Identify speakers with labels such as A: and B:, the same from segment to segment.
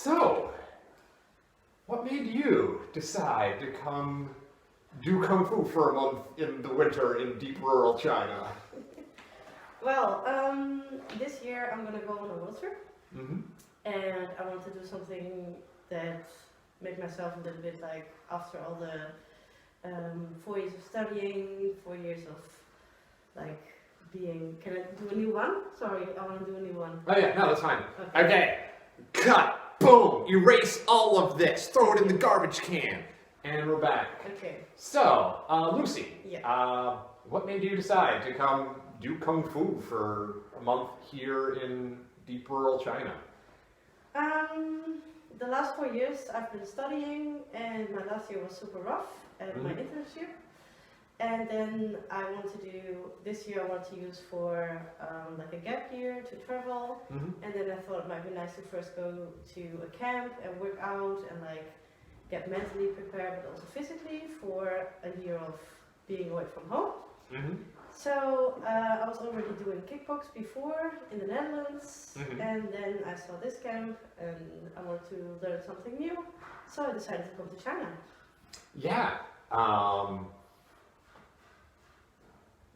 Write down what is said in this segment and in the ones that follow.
A: So, what made you decide to come do Kung Fu for a month in the winter in deep rural China?
B: Well, this year I'm gonna go on a road trip,
A: Mm-hmm.
B: and I want to do something that make myself a little bit like after all the 4 years of studying, 4 years of like being. Can I do a new one? Sorry, I want to do a new one.
A: Oh yeah, no, that's fine.
B: Okay.
A: Okay, cut, boom, erase all of this, throw it in the garbage can, and we're back.
B: Okay.
A: So, Lucy,
B: Yeah.
A: what made you decide to come do Kung Fu for a month here in deep rural China?
B: The last 4 years I've been studying, and my last year was super rough at my internship. And then this year I want to use for like a gap year to travel.
A: Mm-hmm.
B: And then I thought it might be nice to first go to a camp and work out and like get mentally prepared, but also physically for a year of being away from home.
A: Mm-hmm.
B: So I was already doing kickbox before in the Netherlands,
A: Mhm.
B: and then I saw this camp and I wanted to learn something new. So I decided to come to China.
A: Yeah.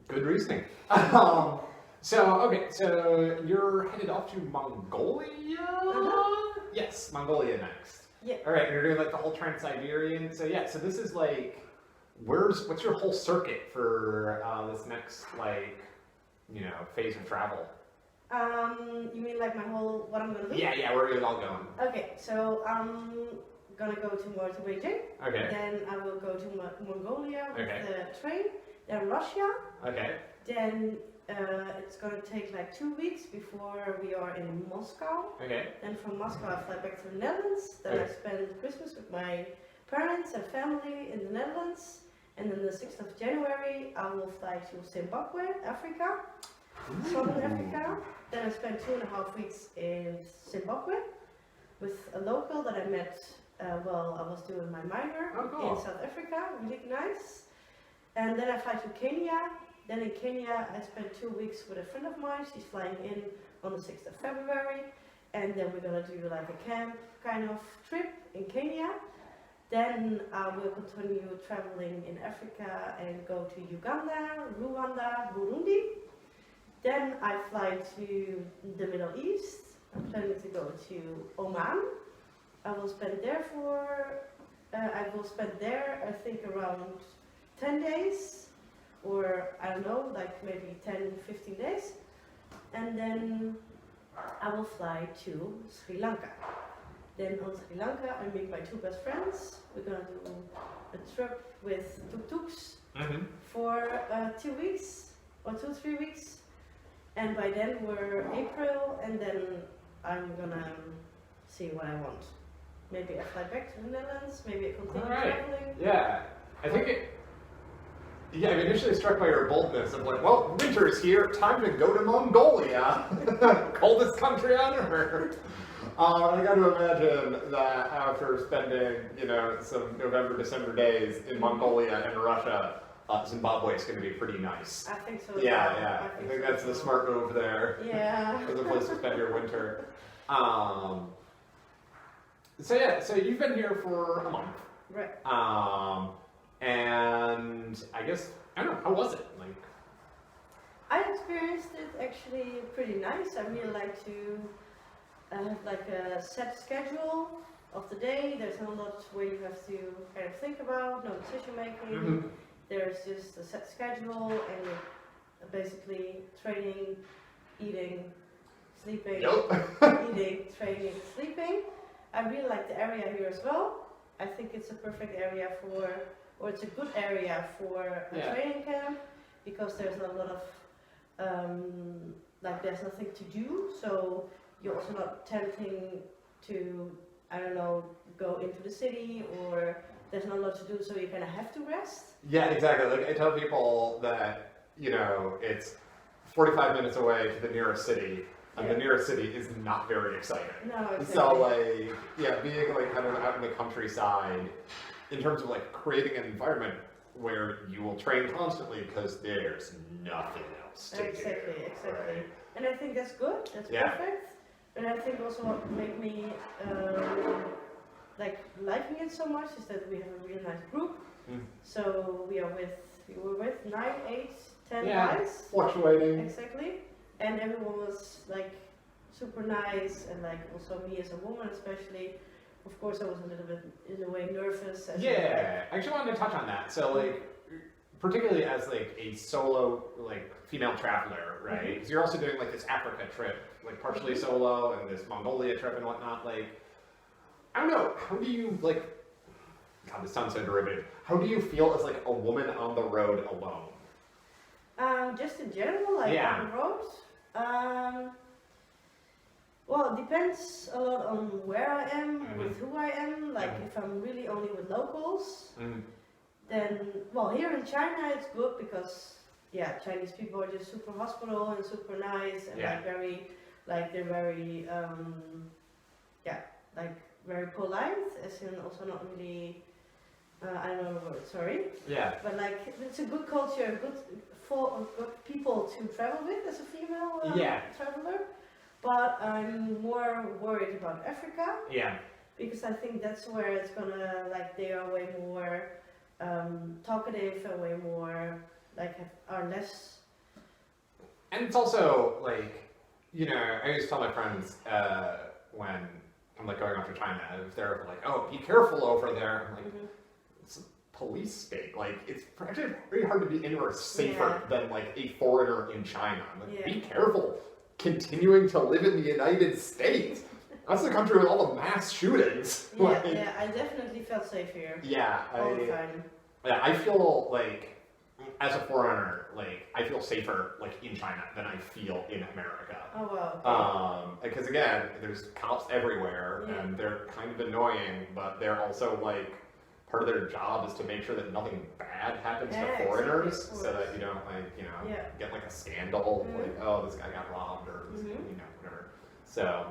A: Good reasoning. So you're headed off to Mongolia?
B: Uh-huh.
A: Yes, Mongolia next.
B: Yeah.
A: All right, you're doing like the whole Trans-Siberian. So yeah, so this is like, what's your whole circuit for this next phase of travel?
B: You mean like what I'm gonna do?
A: Yeah, where are you all going?
B: Okay, so I'm gonna go more to Beijing.
A: Okay,
B: Then I will go to Mongolia with
A: Okay.
B: the train. Then Russia.
A: okay,
B: Then it's gonna take like 2 weeks before we are in Moscow.
A: okay.
B: Then from Moscow I fly back to the Netherlands. Then I
A: Okay.
B: spend Christmas with my parents and family in the Netherlands. And then the 6th of January I will fly to Zimbabwe, Africa, Southern Africa. Then I spent 2.5 weeks in Zimbabwe with a local that I met while I was doing my minor
A: Oh, cool.
B: in South Africa, really nice. And then I fly to Kenya. Then in Kenya I spent 2 weeks with a friend of mine. She's flying in on the 6th of February. And then we're gonna do like a camp kind of trip in Kenya. Then I will continue traveling in Africa and go to Uganda, Rwanda, Burundi. Then I fly to the Middle East. I'm planning to go to Oman. I will spend there I think around 10 days, or I don't know, like maybe 10, 15 days. And then I will fly to Sri Lanka. Then on Sri Lanka I meet my 2 best friends. We're gonna do a trip with tuk-tuks
A: Mm-hmm.
B: for 2 weeks or 3 weeks. And by then we're April, and then I'm gonna see what I want. Maybe I fly back to the Netherlands, maybe I continue
A: Alright.
B: traveling.
A: Yeah, I think I'm initially struck by your boldness of like, well, winter is here, time to go to Mongolia, coldest country on earth. I got to imagine that after spending, some November, December days in Mongolia and Russia, Zimbabwe is going to be pretty nice.
B: I think so. as
A: Yeah,
B: well.
A: yeah. I think that's the smart move there.
B: Yeah.
A: As a place to spend your winter. So you've been here for a month.
B: Right.
A: And I guess, I don't know, how was it? Like,
B: I experienced it actually pretty nice. I really like to have like a set schedule of the day. There's not a lot where you have to kind of think about, no decision making.
A: Mhm.
B: There's just a set schedule, and you're basically training, eating, sleeping, eating, training, sleeping. I really like the area here as well. I think it's a perfect area or it's a good area for a
A: Yeah.
B: training camp, because there's not a lot of, there's nothing to do, so you're also not tempting to, I don't know, go into the city, or there's not a lot to do, so you kind of have to rest.
A: yeah, exactly. Like, I tell people that, it's 45 minutes away to the nearest city, and
B: Yeah.
A: the nearest city is not very exciting.
B: No, exactly.
A: So, being like kind of out in the countryside, in terms of like creating an environment where you will train constantly because there's nothing else to do.
B: Exactly.
A: Right?
B: And I think that's good, that's
A: Yeah.
B: perfect. And I think also what made me like liking it so much is that we have a really nice group.
A: Mm.
B: So we were with 9, 8, 10
A: Yeah.
B: guys.
A: Fluctuating.
B: Exactly. And everyone was like super nice, and like also me as a woman especially. Of course I was a little bit in a way nervous.
A: Yeah, I actually wanted to touch on that. So like, particularly as like a solo like female traveler, right?
B: Mhm.
A: Because you're also doing like this Africa trip, like partially solo, and this Mongolia trip and whatnot. Like, I don't know, how do you like? God, this sounds so derivative. How do you feel as like a woman on the road alone?
B: Just in general, like
A: Yeah.
B: on the road. Well, it depends a lot on where I am,
A: Mhm.
B: with who I am. Like
A: Mhm.
B: if I'm really only with locals,
A: Mm.
B: then, well, here in China it's good because, yeah, Chinese people are just super hospitable and super nice and
A: Yeah.
B: like they're very, yeah, like very polite, as in also not really, I don't know the word, sorry.
A: Yeah.
B: But like, it's a good culture, good people to travel with as a female
A: Yeah.
B: traveler. But I'm more worried about Africa
A: Yeah.
B: because I think that's where it's gonna, like, they are way more talkative and way more, like, are less.
A: And it's also like, you know, I always tell my friends when I'm like going off to China, if they're like, "Oh, be careful over there," I'm like,
B: Mhm.
A: it's a police state. Like, it's actually pretty hard to be anywhere safer
B: Yeah.
A: than like a foreigner in China. I'm like,
B: Yeah.
A: be careful continuing to live in the United States. That's the country with all the mass shootings.
B: Yeah,
A: Like,
B: yeah, I definitely felt safe here
A: yeah,
B: all the time.
A: I feel like as a foreigner, like I feel safer like in China than I feel in America.
B: Oh wow. Okay.
A: Because again, there's cops everywhere,
B: Yeah.
A: and they're kind of annoying, but they're also like part of their job is to make sure that nothing bad happens
B: Yeah,
A: to
B: exactly,
A: foreigners,
B: of
A: so that
B: course.
A: you don't like
B: Yeah.
A: get like a scandal,
B: Mhm.
A: like oh this guy got robbed or this,
B: Mhm.
A: whatever. So,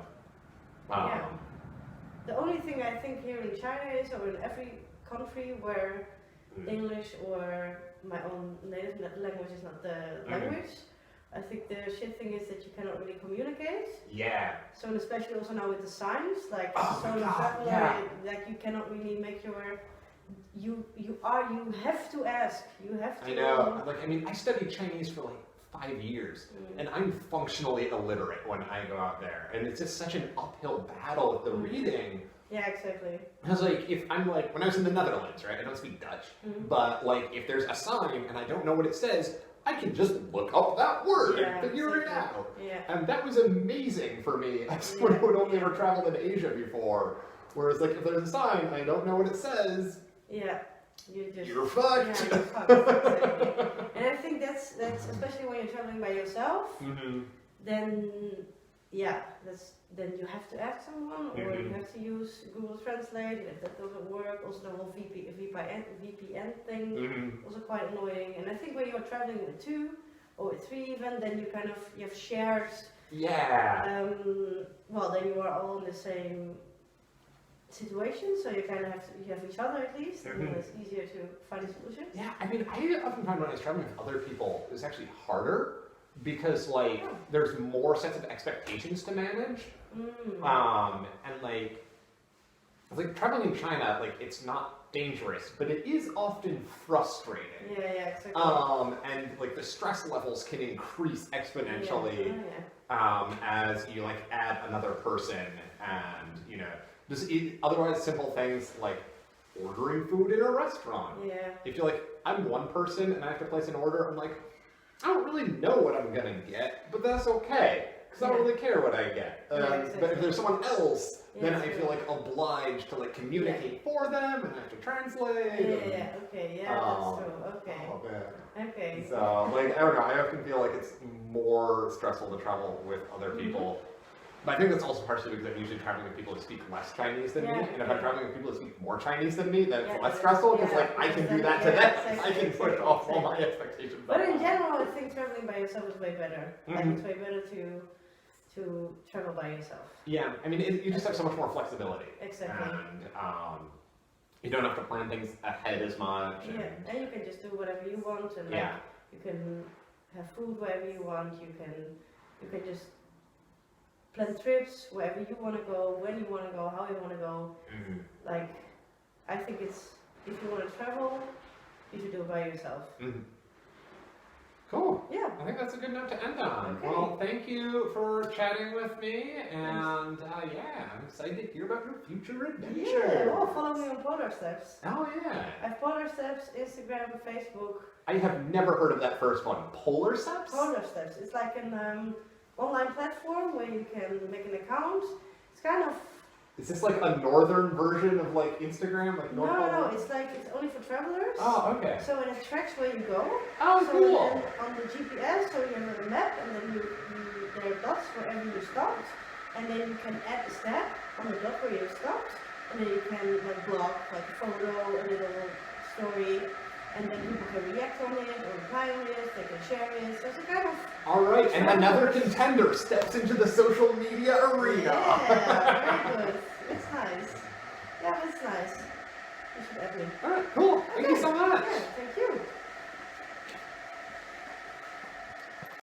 B: Yeah. The only thing I think here in China is, or in every country where
A: mm,
B: English or my own native language is not the language, I think the shit thing is that you cannot really communicate.
A: yeah,
B: So, and especially also now with the signs, like
A: Oh my
B: solo
A: God,
B: traveler,
A: yeah.
B: like you cannot really make your, you have to ask, you have to.
A: I know. Like, I mean, I studied Chinese for like 5 years,
B: Mm.
A: and I'm functionally illiterate when I go out there, and it's just such an uphill battle with the reading.
B: Yeah, exactly.
A: I was like, if I'm like, when I was in the Netherlands, right, I don't speak Dutch,
B: Mhm.
A: but like, if there's a sign and I don't know what it says, I can just look up that word
B: Yeah,
A: and figure it
B: exactly.
A: out.
B: Yeah.
A: And that was amazing for me as someone who had only ever traveled in Asia before. Whereas, like, if there's a sign and I don't know what it says,
B: Yeah. You just.
A: you're fucked.
B: Yeah, you're fucked. Exactly. And I think that's especially when you're traveling by yourself.
A: Mm-hmm.
B: Then then you have to ask someone, or you
A: Mhm.
B: have to use Google Translate. If that doesn't work, also the whole VPN thing,
A: Mm-hmm.
B: also quite annoying. And I think when you're traveling with 2 or with 3 even, then you have shared.
A: Yeah.
B: Well, then you are all in the same situation, so you kind of you have each other at least, and then
A: Mhm.
B: it's easier to find a solution.
A: Yeah, I mean, I often find when I was traveling with other people, it was actually harder because, like,
B: Oh.
A: there's more sets of expectations to manage. And, like traveling in China, like, it's not dangerous, but it is often frustrating.
B: Yeah, exactly.
A: And, like, the stress levels can increase exponentially
B: Yeah.
A: as you, like, add another person and, just otherwise simple things like ordering food in a restaurant.
B: Yeah.
A: If you're like, I'm one person and I have to place an order, I'm like, I don't really know what I'm gonna get, but that's okay, because I don't
B: Yeah.
A: really care what I get.
B: Yeah,
A: But
B: exactly.
A: if there's someone else, then
B: Yeah,
A: I feel
B: true.
A: like obliged to like communicate for them and I have to translate.
B: Yeah, okay, yeah,
A: Um,
B: that's true. Okay.
A: Oh man.
B: Okay.
A: So like I don't know, I often feel like it's more stressful to travel with other
B: Mm-hmm.
A: people. But I think that's also partially because I'm usually traveling with people who speak less Chinese than me,
B: Yeah,
A: and if I'm
B: yeah.
A: traveling with people who speak more Chinese than me, then it's
B: Yeah,
A: less
B: then
A: stressful
B: it's-
A: because
B: yeah,
A: like I can do
B: because
A: that to
B: then-
A: them.
B: yeah,
A: I
B: exactly,
A: can push
B: exactly,
A: off all my
B: exactly.
A: expectations.
B: But
A: on
B: in
A: them.
B: general, I think traveling by yourself is way better. Like
A: Mhm.
B: it's way better to travel by yourself.
A: Yeah, I mean, you just have so much more flexibility.
B: Exactly.
A: And you don't have to plan things ahead as much.
B: Yeah,
A: And,
B: and you can just do whatever you want, and like,
A: yeah.
B: you can have food wherever you want. You can just plan trips wherever you want to go, when you want to go, how you want to go.
A: Mhm.
B: Like, I think it's, if you want to travel, you should do it by yourself.
A: Mhm. Cool.
B: Yeah.
A: I think that's a good note to end on.
B: Okay.
A: Well, thank you for chatting with me, and yeah, I'm excited to hear about your future adventures.
B: Yeah, well, follow me on Polar Steps.
A: Oh yeah.
B: I have Polar Steps, Instagram, Facebook.
A: I have never heard of that first one. Polar Steps?
B: Polar Steps. It's like an online platform where you can make an account. It's kind of
A: Is this like a northern version of like Instagram, like North
B: no.
A: Pole?
B: It's like it's only for travelers.
A: Oh, okay.
B: So it tracks where you go.
A: Oh,
B: So
A: cool.
B: then on the GPS, so you have a map, and then there are dots wherever you stopped, and then you can add a step on the dot where you stopped, and then you can like block like a photo, a little story, and then people can react on it or reply on it. They can share it. So it's a kind of
A: All right, and another contender steps into the social media arena.
B: yeah, very good. It's nice. Yeah, it's nice. You should add me.
A: All right, cool. Thank you so much.
B: Yeah, thank you.